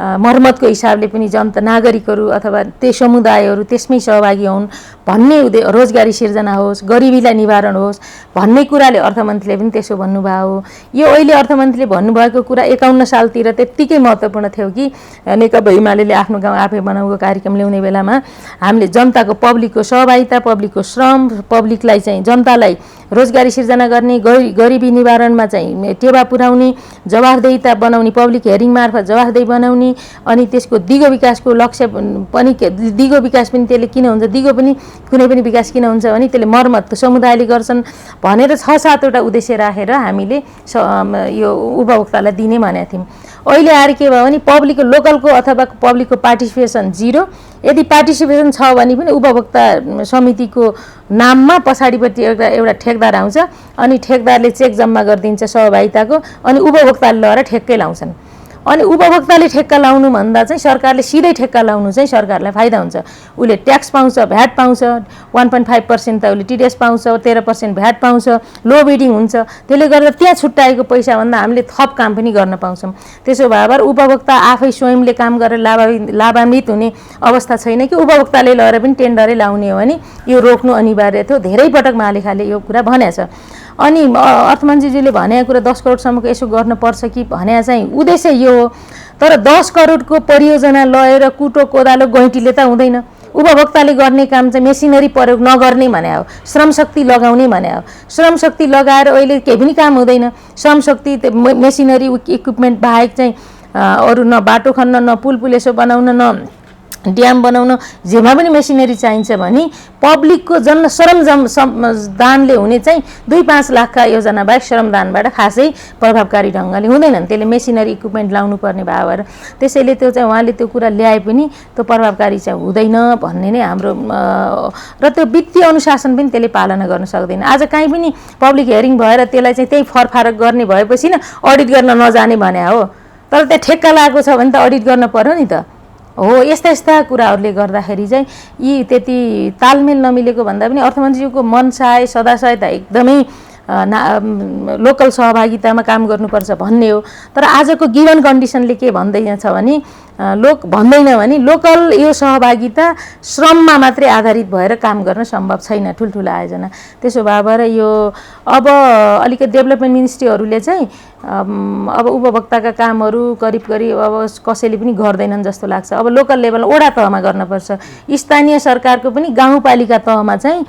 मर्मतको हिसाबले पनि जनता नागरिकहरू अथवा त्यो समुदायहरू त्यसमै सहभागी हुन् भन्ने रोजगारी सिर्जना होस्, गरिबीलाई निवारण होस् भन्ने कुराले अर्थमन्त्रीले पनि त्यसो भन्नुभयो हो। यो अहिले अर्थमन्त्रीले भन्नुभएको कुरा 51 सालतिर त्यत्तिकै महत्त्वपूर्ण थियो कि नेकपा एमाले आफ्नो गाउँ आफै बनाउको कार्यक्रम ल्याउने बेलामा हामीले जनताको पब्लिकको सहभागिता, पब्लिकको श्रम, पब्लिकलाई चाहिँ जनतालाई रोजगारी सिर्जना गर्ने, गरिबी निवारणमा चाहिँ टेवा पुर्याउने, जवाफदेहिता बनाउने, पब्लिक हेरिङ मार्फत जवाफदेही बनाउने, अनि त्यसको दिगो विकासको लक्ष्य पनि दिगो विकास पनि त्यसले किन हुन्छ, दिगो पनि कुनै पनि विकास किन हुन्छ भने त्यसले मर्मत समुदायले गर्छन् भनेर 6-7 वटा उद्देश्य राखेर हामीले यो उपभोक्तालाई दिने भनेका थियौँ। अहिले आएर के भयो भने पब्लिकको लोकलको अथवा पब्लिकको पार्टिसिपेसन 0। यदि पार्टिसिपेसन छ भने पनि उपभोक्ता समितिको नाममा पछाडिपट्टि एउटा ठेकदार आउँछ अनि ठेकदारले चेक जम्मा गरिदिन्छ सहभागिताको अनि उपभोक्ताले लगेर ठेक्कै लाउँछन्। अनि उपभोक्ताले ठेक्का लाउनु भन्दा चाहिँ सरकारले सिधै ठेक्का लाउनु चाहिँ सरकारलाई फाइदा हुन्छ। उसले ट्याक्स पाउँछ, भ्याट पाउँछ, 1.5% त उसले टिडिएस पाउँछ, 13% भ्याट पाउँछ, लो बिडिङ हुन्छ। त्यसले गर्दा त्यहाँ छुट्याएको पैसाभन्दा हामीले थप काम पनि गर्न पाउँछौँ। त्यसो भएर उपभोक्ता आफै स्वयंले काम गरेर लाभान्वित हुने अवस्था छैन कि उपभोक्ताले लगेर पनि टेन्डरै लाउने हो भने यो रोक्नु अनिवार्य थियो। धेरै पटक मालेखाले यो कुरा भनेछ। अनि अर्थमन्त्रीजीले भनेको कुरा 10 करोडसम्मको यसो गर्नुपर्छ कि भने चाहिँ उद्देश्य यो हो। तर 10 करोडको परियोजना लगेर कुटो कोदालो गैँटीले त हुँदैन। उपभोक्ताले गर्ने काम चाहिँ मेसिनरी प्रयोग नगर्ने भने हो, श्रमशक्ति लगाउने भने हो। श्रमशक्ति लगाएर अहिले केही पनि काम हुँदैन। श्रमशक्ति मेसिनरी इक्विपमेन्ट बाहेक चाहिँ अरू न बाटो खन्न, न पुल यसो बनाउन, न ड्याम बनाउन, जेमा पनि मेसिनरी चाहिन्छ भने पब्लिकको दानले हुने चाहिँ 2-5 लाखका योजना बाहेक श्रमदानबाट खासै प्रभावकारी ढङ्गले हुँदैनन्। त्यसले मेसिनरी इक्विपमेन्ट लाउनु पर्ने भयो भएर त्यसैले त्यो चाहिँ उहाँले त्यो कुरा ल्याए पनि त्यो प्रभावकारी चाहिँ हुँदैन भन्ने नै हाम्रो र त्यो वित्तीय अनुशासन पनि त्यसले पालना गर्न सक्दैन। आज काहीँ पनि पब्लिक हियरिङ भएर त्यसलाई चाहिँ त्यही फरफारक गर्ने भएपछि न अडिट गर्न नजाने भने हो। तर त्यहाँ ठेक्का लागेको छ भने त अडिट गर्न पर्यो नि त हो। यस्ता कुराहरूले गर्दाखेरि चाहिँ यी त्यति तालमेल नमिलेको भन्दा पनि अर्थमन्त्रीको मनसाय सदाशय त एकदमै लोकल सहभागितामा काम गर्नुपर्छ भन्ने हो। तर आजको गिभन कन्डिसनले के भन्दैन भने लोकल यो सहभागिता श्रममा मात्रै आधारित भएर काम गर्न सम्भव छैन ठुल्ठुला आयोजना। त्यसो भएर यो अब अलिकति डेभलपमेन्ट मिनिस्ट्रीहरूले चाहिँ अब उपभोक्ताका कामहरू करिब अब कसैले पनि गर्दैनन् जस्तो लाग्छ। अब लोकल लेभल वडा तहमा गर्नुपर्छ। स्थानीय सरकारको पनि गाउँपालिका तहमा चाहिँ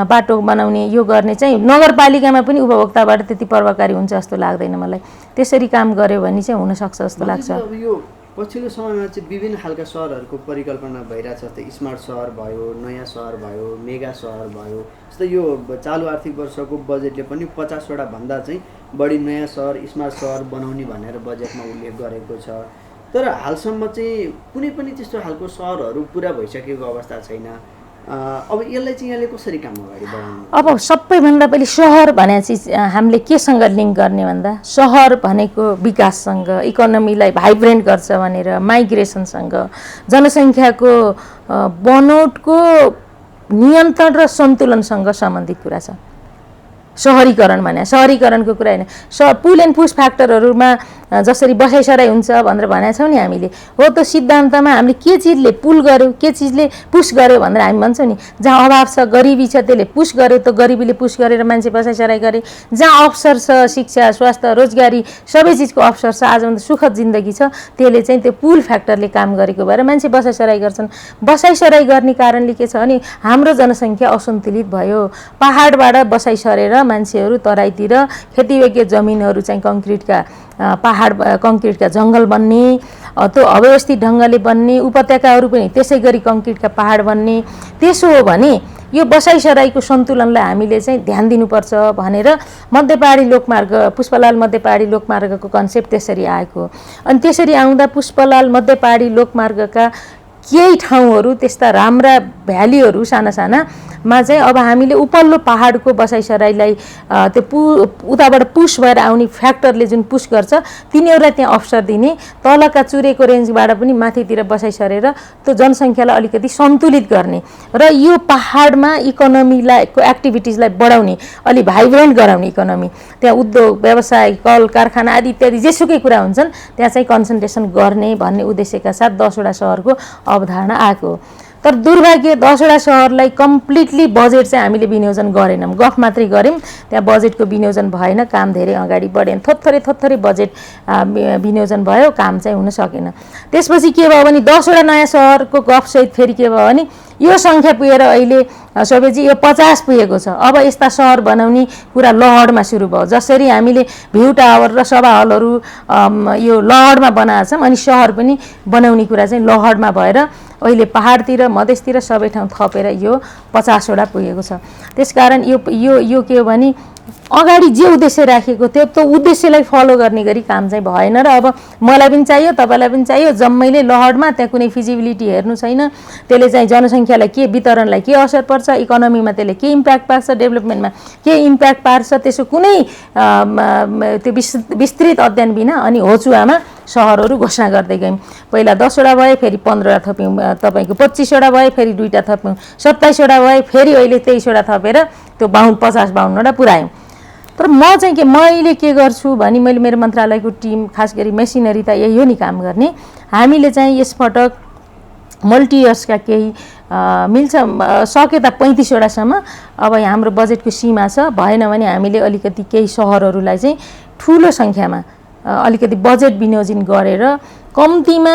बाटो बनाउने यो गर्ने चाहिँ नगरपालिकामा पनि उपभोक्ताबाट त्यति प्रभावकारी हुन्छ जस्तो लाग्दैन मलाई। त्यसरी काम गर्यो भने चाहिँ हुनसक्छ जस्तो लाग्छ। अब यो पछिल्लो समयमा चाहिँ विभिन्न खालका सहरहरूको परिकल्पना भइरहेछ। जस्तै स्मार्ट सहर भयो, नयाँ सहर भयो, मेगा सहर भयो। जस्तै यो चालु आर्थिक वर्षको बजेटले पनि 50वटा भन्दा चाहिँ बढी नयाँ सहर, स्मार्ट सहर बनाउने भनेर बजेटमा उल्लेख गरेको छ। तर हालसम्म चाहिँ कुनै पनि त्यस्तो खालको सहरहरू पुरा भइसकेको अवस्था छैन। अब यसलाई चाहिँ यहाँले कसरी काम अगाडि बढाउनु? अब सबैभन्दा पहिले सहर भने चाहिँ हामीले केसँग लिङ्क गर्ने भन्दा सहर भनेको विकाससँग, इकोनोमीलाई भाइब्रेन्ट गर्छ भनेर, माइग्रेसनसँग, जनसङ्ख्याको बनोटको नियन्त्रण र सन्तुलनसँग सम्बन्धित कुरा छ। सहरीकरण भने सहरीकरणको कुरा होइन। पुल एन्ड पुस फ्याक्टरहरूमा जसरी बसाइसराई हुन्छ भनेर भनेका छौँ नि हामीले, हो त्यो सिद्धान्तमा हामीले के चिजले पुल गर्यो, के चिजले पुस गर्यो भनेर हामी भन्छौँ नि। जहाँ अभाव छ, गरिबी छ, त्यसले पुस गर्यो, त्यो गरिबीले पुस गरेर मान्छे बसाइसराई गरे। जहाँ अवसर छ, शिक्षा, स्वास्थ्य, रोजगारी सबै चिजको अवसर छ, आजभन्दा सुखद जिन्दगी छ, त्यसले चाहिँ त्यो पुल फ्याक्टरले काम गरेको भएर मान्छे बसाइसराई गर्छन्। बसाइसराई गर्ने कारणले के छ भने हाम्रो जनसङ्ख्या असन्तुलित भयो। पहाडबाट बसाइसरेर मान्छेहरू तराईतिर खेतीयोग्य जमिनहरू चाहिँ कङ्क्रिटका जङ्गल बन्ने, त्यो अव्यवस्थित ढङ्गले बन्ने, उपत्यकाहरू पनि त्यसै गरी कङ्क्रिटका पहाड बन्ने। त्यसो हो भने यो बसाइसराईको सन्तुलनलाई हामीले चाहिँ ध्यान दिनुपर्छ भनेर मध्यपहाडी लोकमार्ग, पुष्पलाल मध्यपहाडी लोकमार्गको कन्सेप्ट त्यसरी आएको। अनि त्यसरी आउँदा पुष्पलाल मध्यपहाडी लोकमार्गका केही ठाउँहरू त्यस्ता राम्रा भ्यालीहरू साना चाहिँ अब हामीले उपल्लो पहाडको बसाइसराईलाई त्यो उताबाट पुस भएर आउने फ्याक्टरले जुन पुस गर्छ तिनीहरूलाई त्यहाँ अवसर दिने, तलका चुरेको रेन्जबाट पनि माथितिर बसाइसरेर त्यो जनसङ्ख्यालाई अलिकति सन्तुलित गर्ने र यो पहाडमा इकोनोमीलाई एक्टिभिटिजलाई बढाउने, अलि भाइब्रेन्ट गराउने इकोनोमी, त्यहाँ उद्योग, व्यवसाय, कल कारखाना आदि इत्यादि जेसुकै कुरा हुन्छन् त्यहाँ चाहिँ कन्सन्ट्रेसन गर्ने भन्ने उद्देश्यका साथ 10वटा सहरको अवधारणा आएको। तर दुर्भाग्य 10वटा सहरलाई कम्प्लिटली बजेट चाहिँ हामीले विनियोजन गरेनौँ, गफ मात्रै गऱ्यौँ, त्यहाँ बजेटको विनियोजन भएन, काम धेरै अगाडि बढेन, थोत्थरै बजेट विनियोजन भयो, काम चाहिँ हुन सकेन। त्यसपछि के भयो भने 10वटा नयाँ सहरको गफसहित फेरि के भयो भने यो सङ्ख्या पुगेर अहिले सबैजी यो 50 पुगेको छ। अब यस्ता सहर बनाउने कुरा लहडमा सुरु भयो। जसरी हामीले भ्यू टावर र सभा हलहरू यो लहडमा बनाएका छौँ, अनि सहर पनि बनाउने कुरा चाहिँ लहडमा भएर अहिले पहाडतिर, मधेसतिर सबै ठाउँ थपेर यो 50वटा पुगेको छ। त्यसकारण यो के हो भने अगाडि जे उद्देश्य राखेको थियो त्यो उद्देश्यलाई फलो गर्ने गरी काम चाहिँ भएन र अब मलाई पनि चाहियो तपाईँलाई पनि चाहियो जम्मैले लहडमा त्यहाँ कुनै फिजिबिलिटी हेर्नु छैन त्यसले चाहिँ जनसङ्ख्यालाई के वितरणलाई के असर पर्छ इकोनोमीमा त्यसले के इम्प्याक्ट पार्छ डेभलपमेन्टमा के इम्प्याक्ट पार्छ त्यसो कुनै त्यो विस्तृत अध्ययन बिना अनि होचुवामा सहरहरू घोषणा गर्दै गयौँ पहिला 10वटा भए फेरि 15वटा थप्यौँ तपाईँको 25वटा भए फेरि 2टा थप्यौँ 27वटा भए फेरि अहिले 23वटा थपेर त्यो 50-52वटा पुऱ्यायौँ तर म चाहिँ मैले के गर्छु भने मैले मेरो मन्त्रालयको टिम खास गरी मेसिनरी त यही हो नि काम गर्ने हामीले चाहिँ यसपटक मल्टी इयर्सका केही मिल्छ सके त 35वटासम्म अब हाम्रो बजेटको सीमा छ भएन भने हामीले अलिकति केही सहरहरूलाई चाहिँ ठुलो सङ्ख्यामा अलिकति बजेट विनियोजन गरेर कम्तीमा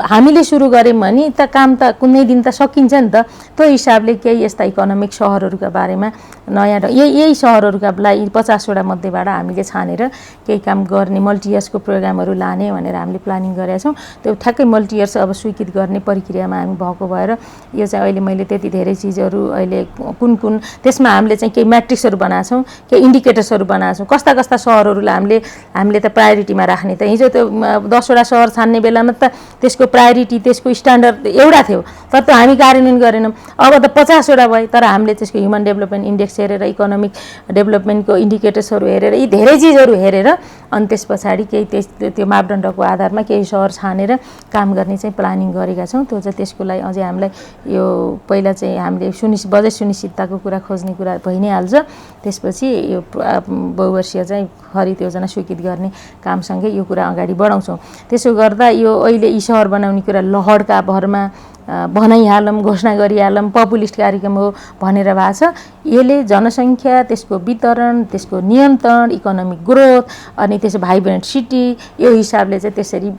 हामीले सुरु गऱ्यौँ भने त काम त कुनै दिन त सकिन्छ नि त त्यो हिसाबले केही यस्ता इकोनोमिक सहरहरूका बारेमा नयाँ यही सहरहरूका लागि 50वटा मध्येबाट हामीले छानेर केही काम गर्ने मल्टी इयर्सको प्रोग्रामहरू लाने भनेर हामीले प्लानिङ गरेका छौँ त्यो ठ्याक्कै मल्टी इयर्स अब स्वीकृत गर्ने प्रक्रियामा हामी भएको भएर यो चाहिँ अहिले मैले त्यति धेरै चिजहरू अहिले कुन कुन त्यसमा हामीले चाहिँ केही म्याट्रिक्सहरू बनाएको छौँ केही इन्डिकेटर्सहरू बनाएको छौँ कस्ता कस्ता सहरहरूलाई हामीले त प्रायोरिटीमा राख्ने त हिजो त्यो 10वटा सहर छान्ने बेलामा त त्यसको प्रायोरिटी त्यसको स्ट्यान्डर्ड एउटा थियो तर त्यो हामी कार्यान्वयन गरेनौँ अब त 50वटा भयो तर हामीले त्यसको ह्युमन डेभलपमेन्ट इन्डेक्स हेरेर इकोनोमिक डेभलपमेन्टको इन्डिकेटर्सहरू हेरेर यी धेरै चिजहरू हेरेर अनि त्यस पछाडि केही त्यो मापदण्डको आधारमा केही सहर छानेर काम गर्ने चाहिँ प्लानिङ गरेका छौँ त्यो चाहिँ त्यसको लागि अझै हामीलाई यो पहिला चाहिँ हामीले बजेट सुनिश्चितताको कुरा खोज्ने कुरा भइ नै हाल्छ त्यसपछि यो बहुवर्षीय चाहिँ खरिद योजना स्वीकृत गर्ने कामसँगै यो कुरा अगाडि बढाउँछौँ त्यसो गर्दा यो अहिले यी सहर बनाउने कुरा लहडका भरमा भनाइहालौँ घोषणा गरिहालौँ पपुलिस्ट कार्यक्रम हो भनेर भएको छ यसले जनसङ्ख्या त्यसको वितरण त्यसको नियन्त्रण इकोनोमिक ग्रोथ अनि त्यसो भाइब्रेन्ट सिटी यो हिसाबले चाहिँ त्यसरी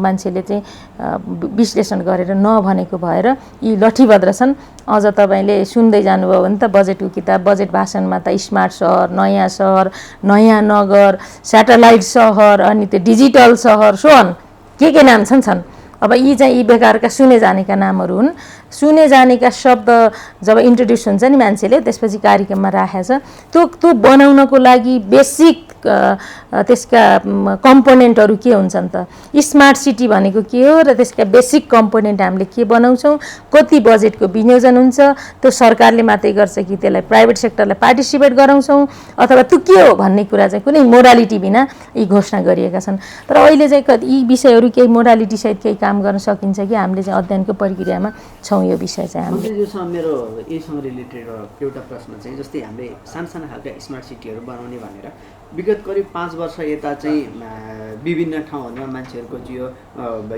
मान्छेले चाहिँ विश्लेषण गरेर नभनेको भएर यी लठीभद्र छन् अझ तपाईँले सुन्दै जानुभयो भने त बजेटको किताब बजेट भाषणमा त स्मार्ट सहर नयाँ नगर स्याटेलाइट सहर अनि त्यो डिजिटल सहर सोन के नाम छन् अब यी चाहिँ यी बेकारका सुने जानेका नामहरू हुन् सुने जानेका शब्द जब इन्ट्रोड्युस हुन्छ नि मान्छेले त्यसपछि कार्यक्रममा राखेको छ त्यो बनाउनको लागि बेसिक त्यसका कम्पोनेन्टहरू के हुन्छन् त स्मार्ट सिटी भनेको के हो र त्यसका बेसिक कम्पोनेन्ट हामीले के बनाउँछौँ कति बजेटको विनियोजन हुन्छ त्यो सरकारले मात्रै गर्छ कि त्यसलाई प्राइभेट सेक्टरलाई पार्टिसिपेट गराउँछौँ अथवा त्यो के हो भन्ने कुरा चाहिँ कुनै मोडालिटी बिना यी घोषणा गरिएका छन् तर अहिले चाहिँ यी विषयहरू केही मोडालिटी सहित केही काम गर्न सकिन्छ कि हामीले चाहिँ अध्ययनको प्रक्रियामा छौँ यो विषय चाहिँ हामीले मेरो यहीसँग रिलेटेड एउटा प्रश्न चाहिँ जस्तै हामीले साना खालका स्मार्ट सिटीहरू बनाउने भनेर विगत करिब 5 वर्ष यता चाहिँ विभिन्न ठाउँहरूमा मान्छेहरूको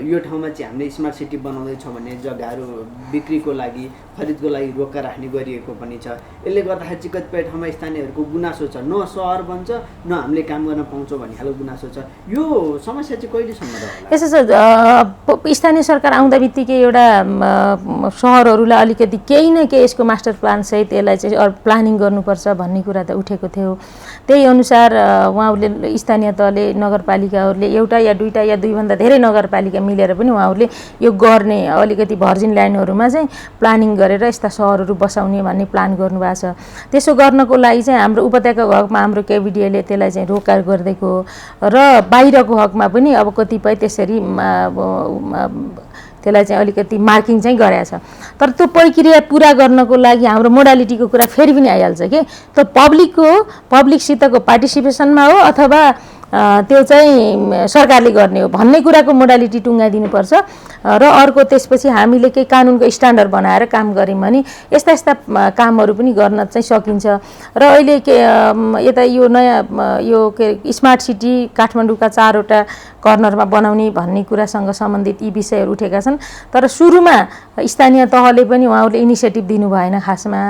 यो ठाउँमा चाहिँ हामीले स्मार्ट सिटी बनाउँदैछौँ भन्ने जग्गाहरू बिक्रीको लागि खरिदको लागि रोका राख्ने गरिएको पनि छ यसले गर्दाखेरि चाहिँ कतिपय ठाउँमा स्थानीयहरूको गुनासो छ न सहर बन्छ न हामीले काम गर्न पाउँछौँ भन्ने खालको गुनासो छ यो समस्या चाहिँ कहिलेसम्म रहला यसो छ स्थानीय सरकार आउँदा बित्तिकै एउटा सहरहरूलाई अलिकति केही न केही यसको मास्टर प्लान सहित यसलाई चाहिँ प्लानिङ गर्नुपर्छ भन्ने कुरा त उठेको थियो त्यही अनुसार उहाँहरूले स्थानीय तहले नगरपालिकाहरूले एउटा या दुईटा या दुईभन्दा धेरै नगरपालिका मिलेर पनि उहाँहरूले यो गर्ने अलिकति भर्जिन ल्यान्डहरूमा चाहिँ प्लानिङ गरेर यस्ता सहरहरू बसाउने भन्ने प्लान गर्नुभएको छ त्यसो गर्नको लागि चाहिँ हाम्रो उपत्यकाको हकमा हाम्रो केभिडिएले त्यसलाई चाहिँ रोका गरिदिएको र बाहिरको हकमा पनि अब कतिपय त्यसरी त्यसलाई चाहिँ अलिकति मार्किङ चाहिँ गरेको छ तर त्यो प्रक्रिया पुरा गर्नको लागि हाम्रो मोडालिटीको कुरा फेरि पनि आइहाल्छ कि त्यो पब्लिकसितको पार्टिसिपेसनमा हो अथवा त्यो चाहिँ सरकारले गर्ने हो भन्ने कुराको मोडालिटी टुङ्गाइदिनुपर्छ र अर्को त्यसपछि हामीले केही कानुनको स्ट्यान्डर्ड बनाएर काम गऱ्यौँ भने यस्ता कामहरू पनि गर्न चाहिँ सकिन्छ र अहिले यता यो नयाँ यो स्मार्ट सिटी काठमाडौँका 4वटा कर्नरमा बनाउने भन्ने कुरासँग सम्बन्धित यी विषयहरू उठेका छन् तर सुरुमा स्थानीय तहले पनि उहाँहरूले इनिसिएटिभ दिनु भएन खासमा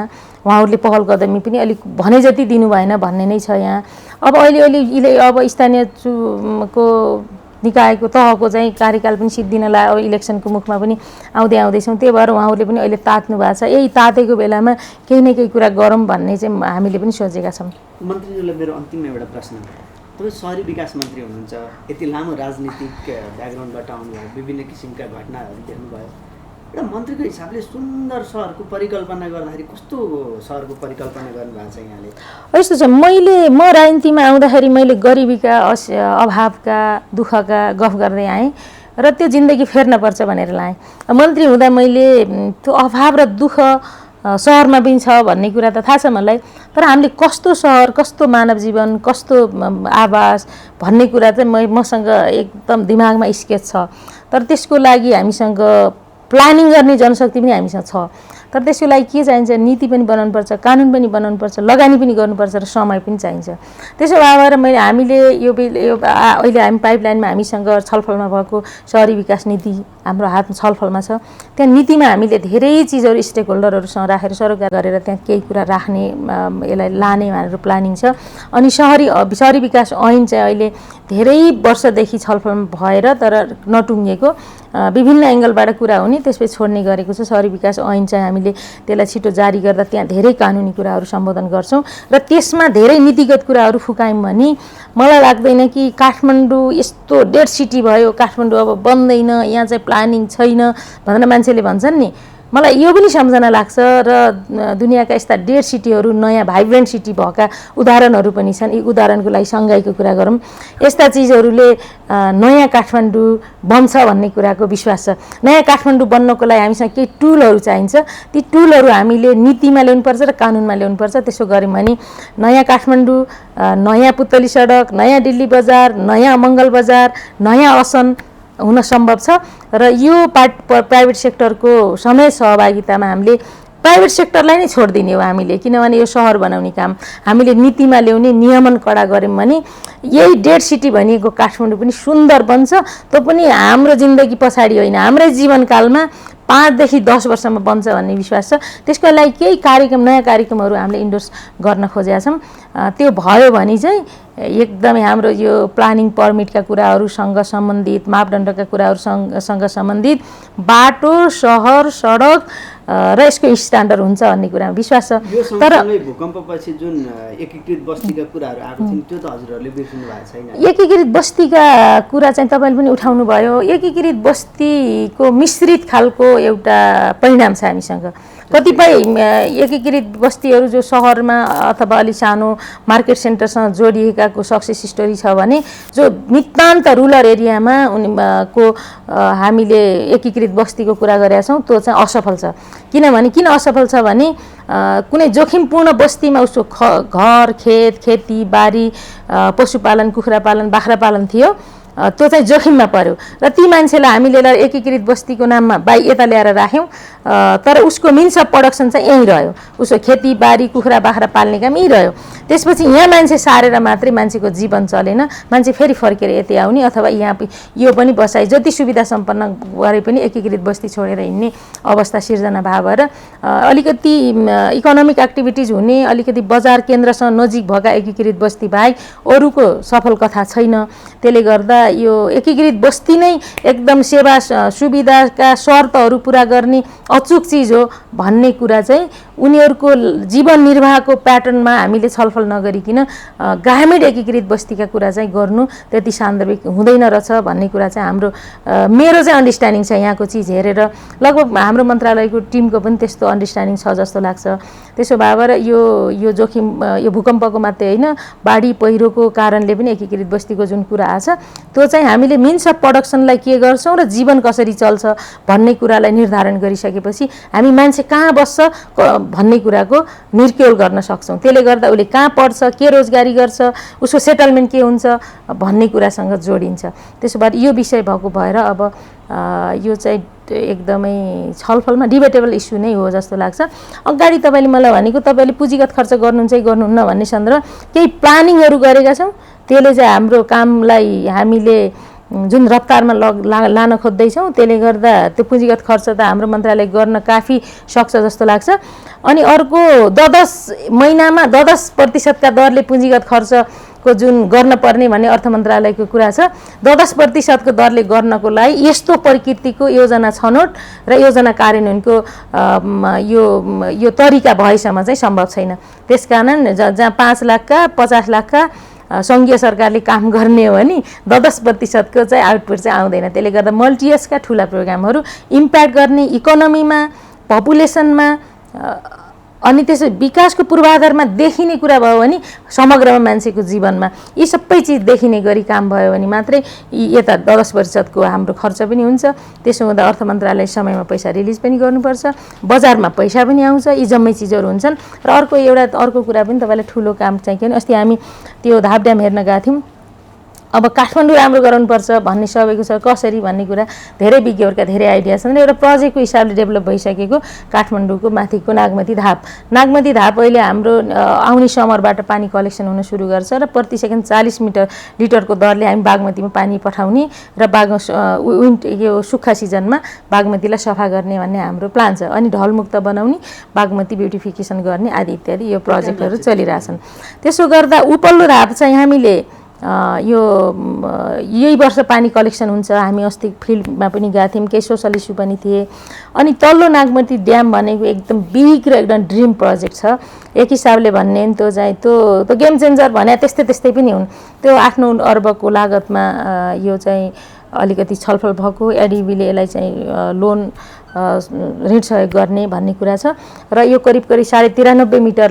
उहाँहरूले पहल कदमी पनि अलिक भने जति दिनु भएन भन्ने नै छ यहाँ अब अहिले अब स्थानीय को निकायको तहको चाहिँ कार्यकाल पनि सिद्धिन लाग्यो अब इलेक्सनको मुखमा पनि आउँदैछौँ त्यही भएर उहाँहरूले पनि अहिले तात्नु भएको छ यही तातेको बेलामा केही न केही कुरा गरौँ भन्ने चाहिँ हामीले पनि सोचेका छौँ मन्त्रीज्यूलाई मेरो अन्तिममा एउटा प्रश्न तपाईँ शहरी विकास मन्त्री हुनुहुन्छ यति लामो राजनीतिक ब्याकग्राउन्डबाट आउनुभयो विभिन्न किसिमका घटनाहरू देख्नुभयो एउटा मन्त्रीको हिसाबले सुन्दर सहरको परिकल्पना गर्दाखेरि कस्तो सहरको परिकल्पना गर्नुभएको छ यहाँले? यस्तो छ, म राजनीतिमा आउँदाखेरि मैले गरिबीका अभावका दुःखका गफ गर्दै आएँ र त्यो जिन्दगी फेर्नपर्छ भनेर लाएँ। मन्त्री हुँदा मैले त्यो अभाव र दुःख सहरमा पनि छ भन्ने कुरा त थाहा छ मलाई, तर हामीले कस्तो सहर, कस्तो मानव जीवन, कस्तो आवास भन्ने कुरा चाहिँ मसँग एकदम दिमागमा स्केच छ। तर त्यसको लागि हामीसँग प्लानिङ गर्ने जनशक्ति पनि हामीसँग छ। तर त्यसको लागि के चाहिन्छ? नीति पनि बनाउनुपर्छ, कानुन पनि बनाउनुपर्छ, लगानी पनि गर्नुपर्छ र समय पनि चाहिन्छ। त्यसो भएर हामीले अहिले हामी पाइपलाइनमा हामीसँग छलफलमा भएको सहरी विकास नीति हाम्रो हातमा छलफलमा छ। त्यहाँ नीतिमा हामीले धेरै चिजहरू स्टेक होल्डरहरूसँग राखेर सरोकार गरेर त्यहाँ केही कुरा राख्ने, यसलाई लाने भनेर प्लानिङ छ। अनि सहरी विकास ऐन चाहिँ अहिले धेरै वर्षदेखि छलफलमा भएर तर नटुङ्गेको, विभिन्न एङ्गलबाट कुरा हुने, त्यसपछि छोड्ने गरेको छ। सहरी विकास ऐन चाहिँ हामीले त्यसलाई छिटो जारी गर्दा त्यहाँ धेरै कानुनी कुराहरू सम्बोधन गर्छौँ र त्यसमा धेरै नीतिगत कुराहरू फुकायौँ भने मलाई लाग्दैन कि काठमाडौँ यस्तो डेड सिटी भयो, काठमाडौँ अब बन्दैन, यहाँ चाहिँ प्लानिङ छैन भनेर मान्छेले भन्छन् नि, मलाई यो पनि सम्झना लाग्छ। र दुनियाँका यस्ता डेड सिटीहरू नयाँ भाइब्रेन्ट सिटी भएका उदाहरणहरू पनि छन्। यी उदाहरणको लागि सङ्घाईको कुरा गरौँ, यस्ता चिजहरूले नयाँ काठमाडौँ बन्छ भन्ने कुराको विश्वास छ। नयाँ काठमाडौँ बन्नको लागि हामीसँग केही टुलहरू चाहिन्छ। ती टुलहरू हामीले नीतिमा ल्याउनुपर्छ र कानुनमा ल्याउनुपर्छ। त्यसो गऱ्यौँ भने नयाँ काठमाडौँ, नयाँ पुतली सडक, नयाँ दिल्ली बजार, नयाँ मङ्गल बजार, नयाँ असन हुन सम्भव छ। र यो प्राइभेट सेक्टरको समेत सहभागितामा हामीले प्राइभेट सेक्टरलाई नै छोडिदिने हो हामीले, किनभने यो सहर बनाउने काम हामीले नीतिमा ल्याउने, नियमन कडा गऱ्यौँ भने यही डेड सिटी भनिएको काठमाडौँ पनि सुन्दर बन्छ। त्यो पनि हाम्रो जिन्दगी पछाडि होइन, हाम्रै जीवनकालमा 5 देखि 10 वर्षमा बन्छ भन्ने विश्वास छ। त्यसको लागि केही कार्यक्रम, नयाँ कार्यक्रमहरू हामीले इन्डोर्स गर्न खोजेका छौँ। त्यो भयो भने चाहिँ एकदमै हाम्रो यो प्लानिङ पर्मिटका कुराहरूसँग सम्बन्धित, मापदण्डका कुराहरूसँग सम्बन्धित बाटो, सहर, सडक र यसको स्ट्यान्डर्ड हुन्छ भन्ने कुरामा विश्वास छ। तर भूकम्पपछि जुन एकीकृत बस्तीका कुराहरू आएको थियो त्यो त हजुरहरूले बिर्सिनु भएको छैन? एकीकृत बस्तीका कुरा चाहिँ तपाईँले पनि उठाउनु भयो। एकीकृत बस्तीको मिश्रित खालको एउटा परिणाम छ हामीसँग। कतिपय एकीकृत बस्तीहरू जो सहरमा अथवा अलि सानो मार्केट सेन्टरसँग जोडिएकाको सक्सेस स्टोरी छ भने जो नितान्त रुरल एरियामा उनीको हामीले एकीकृत बस्तीको कुरा गरेका छौँ त्यो चाहिँ असफल छ। किनभने किन असफल छ भने कुनै जोखिमपूर्ण बस्तीमा उसको घर, खेत, खेती, बारी, पशुपालन, कुखुरा पालन, बाख्रा पालन थियो, त्यो चाहिँ जोखिममा पर्यो र ती मान्छेलाई हामीले एकीकृत बस्तीको नाममा यता ल्याएर राख्यौँ। तर उसको मिन्स अफ प्रडक्सन चाहिँ यहीँ रह्यो, उसको खेतीबारी, कुखुरा बाख्रा पाल्ने काम यहीँ रह्यो। त्यसपछि यहाँ मान्छे सारेर मात्रै मान्छेको जीवन चलेन, मान्छे फेरि फर्केर यति आउने अथवा यहाँ यो पनि बसाइ जति सुविधा सम्पन्न गरे पनि एकीकृत बस्ती छोडेर हिँड्ने अवस्था सिर्जना भयो भएर अलिकति इकोनोमिक एक्टिभिटिज हुने, अलिकति बजार केन्द्रसँग नजिक भएका एकीकृत बस्ती बाहेक अरूको सफल कथा छैन। त्यसले गर्दा यो एकीकृत बस्ती नै एकदम सेवा सुविधाका शर्तहरू पुरा गर्ने अचुक चिज हो भन्ने कुरा चाहिँ उनीहरूको जीवन निर्वाहको प्याटर्नमा हामीले छलफल नगरिकन ग्रामीण एकीकृत बस्तीका कुरा चाहिँ गर्नु त्यति सान्दर्भिक हुँदैन रहेछ भन्ने कुरा चाहिँ हाम्रो मेरो चाहिँ अन्डरस्ट्यान्डिङ छ। यहाँको चिज हेरेर लगभग हाम्रो मन्त्रालयको टिमको पनि त्यस्तो अन्डरस्ट्यान्डिङ छ जस्तो लाग्छ। त्यसो भएर यो जोखिम यो भूकम्पको मात्रै होइन, बाढी पहिरोको कारणले पनि एकीकृत बस्तीको जुन कुरा आछ त्यो चाहिँ हामीले मिन्स अफ प्रडक्सनलाई के गर्छौँ र जीवन कसरी चल्छ भन्ने कुरालाई निर्धारण गरिसकेपछि हामी मान्छे कहाँ बस्छ भन्ने कुराको निर्क्योल गर्न सक्छौँ। त्यसले गर्दा उसले कहाँ पढ्छ, के रोजगारी गर्छ, उसको सेटलमेन्ट के हुन्छ भन्ने कुरासँग जोडिन्छ। त्यसो भएर यो विषय भएको भएर अब यो चाहिँ एकदमै छलफलमा डिबेटेबल इस्यु नै हो जस्तो लाग्छ। अगाडि तपाईँले मलाई भनेको तपाईँले पुँजीगत खर्च गर्नुहुन्छ कि गर्नुहुन्न भन्ने सन्दर्भमा केही प्लानिङहरू गरेका छौँ, त्यसले चाहिँ हाम्रो कामलाई हामीले जुन रफ्तारमा लान खोज्दैछौँ त्यसले गर्दा त्यो पुँजीगत खर्च त हाम्रो मन्त्रालय गर्न काफी सक्छ जस्तो लाग्छ। अनि अर्को 10 महिनामा 10% दरले पुँजीगत खर्चको जुन गर्न पर्ने भन्ने अर्थ मन्त्रालयको कुरा छ, 10% दरले गर्नको लागि यस्तो प्रकृतिको योजना छनौट र योजना कार्यान्वयनको यो तरिका भएसम्म चाहिँ सम्भव छैन। त्यसकारण जहाँ 5 लाखका 50 लाखका सङ्घीय सरकारले काम गर्ने हो भने 10% चाहिँ आउटपुट चाहिँ आउँदैन। त्यसले गर्दा मल्टियर्सका ठुला प्रोग्रामहरू इम्प्याक्ट गर्ने इकोनोमीमा, पपुलेसनमा अनि त्यसै विकासको पूर्वाधारमा देखिने कुरा भयो भने समग्रमा मान्छेको जीवनमा यी सबै चिज देखिने गरी काम भयो भने मात्रै यता 10% हाम्रो खर्च पनि हुन्छ। त्यसो हुँदा अर्थ मन्त्रालय समयमा पैसा रिलिज पनि गर्नुपर्छ, बजारमा पैसा पनि आउँछ, यी जम्मै चिजहरू हुन्छन्। र अर्को कुरा पनि तपाईँलाई ठुलो काम चाहिँ के भने अस्ति हामी त्यो धाप ड्याम हेर्न गएको थियौँ। अब काठमाडौँ राम्रो गराउनुपर्छ भन्ने सबैको छ, कसरी भन्ने कुरा धेरै विज्ञहरूका धेरै आइडिया छन्। एउटा प्रोजेक्टको हिसाबले डेभलप भइसकेको काठमाडौँको माथिको नागमती धाप अहिले हाम्रो आउने समरबाट पानी कलेक्सन हुन सुरु गर्छ र प्रति सेकेन्ड 40 लिटरको दरले हामी बागमतीमा पानी पठाउने र यो सुक्खा सिजनमा बागमतीलाई सफा गर्ने भन्ने हाम्रो प्लान छ। अनि ढलमुक्त बनाउने, बागमती ब्युटिफिकेसन गर्ने आदि इत्यादि यो प्रोजेक्टहरू चलिरहेछन्। त्यसो गर्दा उपल्लो धाप चाहिँ हामीले यही वर्ष पानी कलेक्सन हुन्छ। हामी अस्ति फिल्डमा पनि गएको थियौँ, केही सोसल इस्यु पनि थिए। अनि तल्लो नागमती ड्याम भनेको एकदम बिग र एकदम ड्रिम प्रोजेक्ट छ। एक हिसाबले भन्ने त्यो चाहिँ त्यो गेम चेन्जर भने त्यस्तै पनि हुन्। त्यो 8-9 अर्बको लागतमा यो चाहिँ अलिकति छलफल भएको, एडिबीले यसलाई चाहिँ लोन ऋण सहयोग गर्ने भन्ने कुरा छ। र यो करिब 93.5 मिटर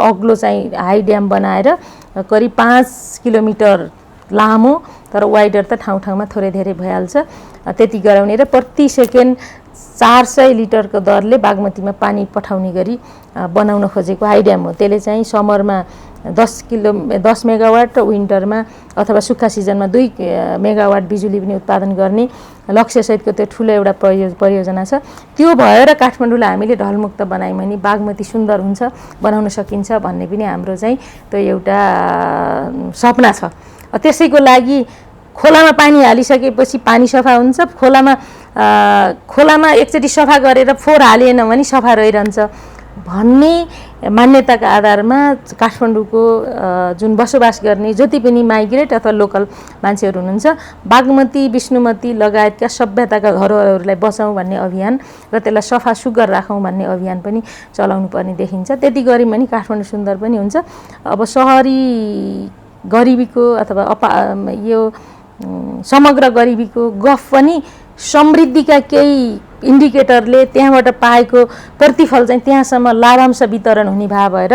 अग्लो चाहिँ हाई ड्याम बनाएर करिब 5 किलोमिटर लामो, तर वाइडर त ठाउँ थोरै धेरै भइहाल्छ, त्यति गराउने र प्रति सेकेन्ड 400 लिटरको दरले बागमतीमा पानी पठाउने गरी बनाउन खोजेको हाई ड्याम हो। त्यसले चाहिँ समरमा 10 मेगावाट र विन्टरमा अथवा सुक्खा सिजनमा 2 मेगावाट बिजुली पनि उत्पादन गर्ने लक्ष्यसहितको त्यो ठुलो एउटा परियोजना छ। त्यो भएर काठमाडौँलाई हामीले ढलमुक्त बनायौँ भने बागमती सुन्दर हुन्छ, बनाउन सकिन्छ भन्ने पनि हाम्रो चाहिँ त्यो एउटा सपना छ। त्यसैको लागि खोलामा पानी हालिसकेपछि पानी सफा हुन्छ, खोलामा एकचोटि सफा गरेर फोहोर हालिएन भने सफा रहिरहन्छ भन्ने मान्यताका आधारमा काठमाडौँको जुन बसोबास गर्ने जति पनि माइग्रेट अथवा लोकल मान्छेहरू हुनुहुन्छ, बागमती, विष्णुमती लगायतका सभ्यताका धरोहरहरूलाई बचाउँ भन्ने अभियान र त्यसलाई सफा सुग्घर राखौँ भन्ने अभियान पनि चलाउनु पर्ने देखिन्छ। त्यति गऱ्यौँ भने काठमाडौँ सुन्दर पनि हुन्छ। अब सहरी गरिबीको अथवा यो समग्र गरिबीको गफ पनि समृद्धिका केही इन्डिकेटरले त्यहाँबाट पाएको प्रतिफल चाहिँ त्यहाँसम्म लाभांश वितरण हुने भए भएर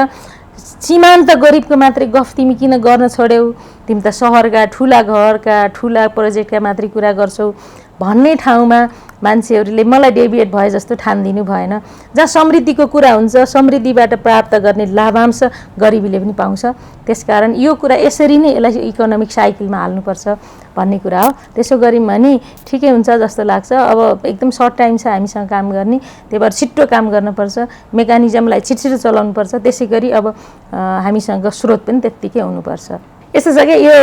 सीमान्त गरिबको मात्रै गफ तिमी किन गर्न छोड्यौ, तिमी त सहरका ठुला घरका ठुला प्रोजेक्टका मात्रै कुरा गर्छौ भन्ने ठाउँमा मान्छेहरूले मलाई डेभिएट भए जस्तो ठानिदिनु भएन। जहाँ समृद्धिको कुरा हुन्छ, समृद्धिबाट प्राप्त गर्ने लाभांश गरिबीले पनि पाउँछ। त्यसकारण यो कुरा यसरी नै यसलाई इकोनोमिक साइकलमा हाल्नुपर्छ भन्ने कुरा हो। त्यसो गऱ्यौँ भने ठिकै हुन्छ जस्तो लाग्छ। अब एकदम सर्ट टाइम छ हामीसँग काम गर्ने, त्यही भएर छिट्टो काम गर्नुपर्छ, मेकानिजमलाई छिटो चलाउनुपर्छ। त्यसै गरी अब हामीसँग स्रोत पनि त्यत्तिकै हुनुपर्छ। यस्तो छ कि यो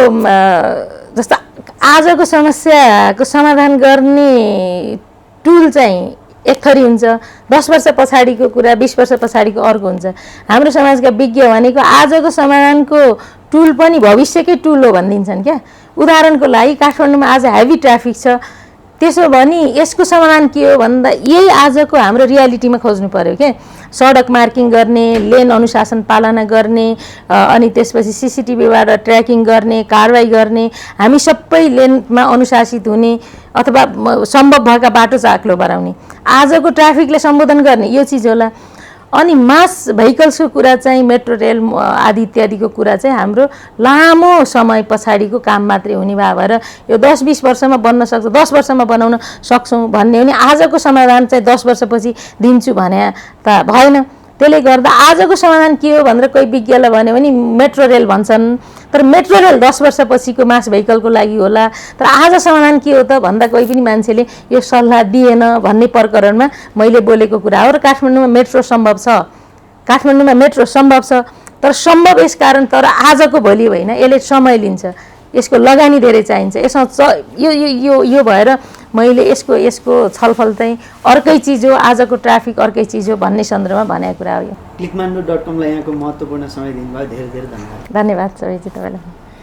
जस्तो आजको समस्याको समाधान गर्ने टुल चाहिँ एक थरी हुन्छ, 10 वर्ष पछाडिको कुरा 20 वर्ष पछाडिको अर्को हुन्छ। हाम्रो समाजका विज्ञ भनेको आजको समाधानको टुल पनि भविष्यकै टुल हो भनिदिन्छन् क्या। उदाहरणको लागि काठमाडौँमा आज हेभी ट्राफिक छ, त्यसो भने यसको समाधान के हो भन्दा यही आजको हाम्रो रियालिटीमा खोज्नु पर्यो के। सडक मार्किङ गर्ने, लेन अनुशासन पालना गर्ने, अनि त्यसपछि सीसीटीभीबाट ट्र्याकिङ गर्ने, कारवाही गर्ने, हामी सबै लेनमा अनुशासित हुने अथवा सम्भव भएका बाटो चाक्लो बराउने, आजको ट्राफिकले सम्बोधन गर्ने, यो चिज होला। अनि मास भेहिकल्सको कुरा चाहिँ मेट्रो रेल आदि इत्यादिको कुरा चाहिँ हाम्रो लामो समय पछाडिको काम मात्रै हुने भएर यो 10-20 वर्षमा बन्न सक्छ, 10 वर्षमा बनाउन सक्छौँ भन्ने हो नि आजको समाधान चाहिँ 10 वर्षपछि दिन्छु भने त भएन। त्यसले गर्दा आजको समाधान के हो भनेर कोही विज्ञलाई भन्यो भने मेट्रो रेल भन्छन्, तर मेट्रो रेल 10 वर्षपछिको मास भेहिकलको लागि होला। तर आज समाधान के हो त भन्दा कोही पनि मान्छेले यो सल्लाह दिएन भन्ने प्रकरणमा मैले बोलेको कुरा हो। र काठमाडौँमा मेट्रो सम्भव छ, काठमाडौँमा मेट्रो सम्भव छ, तर सम्भव यस कारण तर आजको भोलि होइन, यसले समय लिन्छ, यसको लगानी धेरै चाहिन्छ। यसमा यो भएर मैले यसको छलफल चाहिँ अर्कै चिज हो, आजको ट्राफिक अर्कै चिज हो भन्ने सन्दर्भमा भनेको कुरा हो। यो clickmando.com लाई यहाँको महत्त्वपूर्ण समय दिनुभयो, धेरै धेरै धन्यवाद। धन्यवाद सबैजी तपाईँलाई।